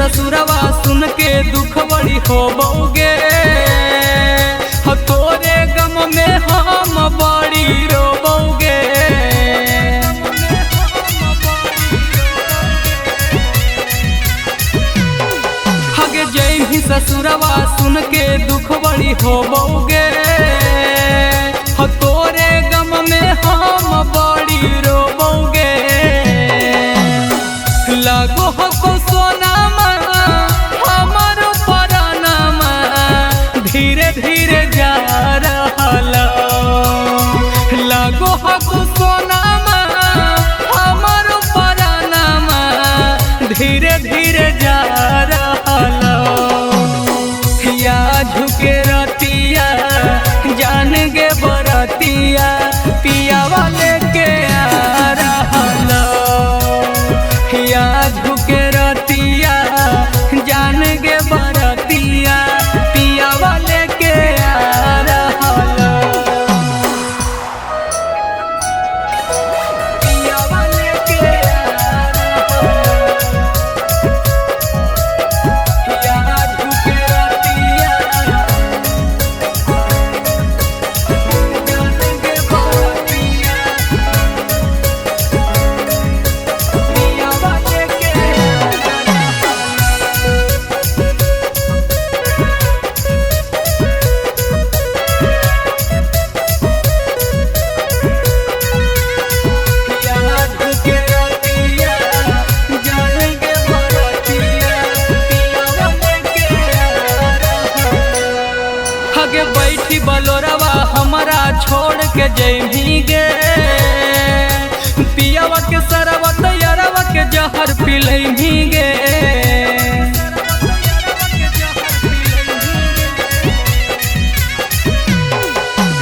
ससुरवा सुन के दुख बड़ी होबोगे, तोरे गम में हम बड़ी रोबोगे। हगे जैही ससुरवा सुन के दुख बड़ी होबोगे, तोरे गम में हम बड़ी रोबोगे। लगो हको सोनामा हमर परानामा धीरे धीरे जा रहला। लगो हको सोनामा हमर परानामा धीरे धीरे जा रहला। या झुके रतिया जान गे बरतिया पिया वाले के आ रहला। या झुके रतिया जान गे बरतिया पिया वाले के आ रहला। पिया वाले के आ रहला। या झुके रतिया जान गे बरतिया पिया वाले के बैठी बलोरवा हमारा छोड़ के जैमी गे, पियावा के सरवा तैयारवा के जहर पिलैमी गे।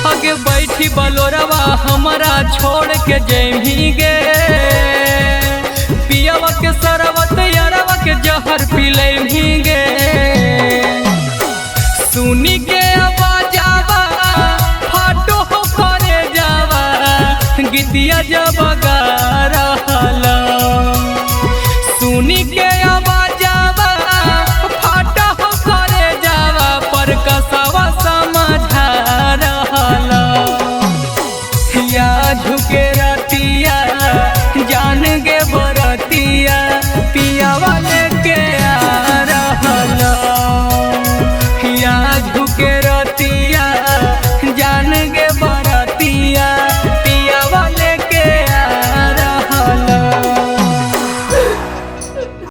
हगे बैठी बलोरवा हमारा छोड़ के जैमी गे,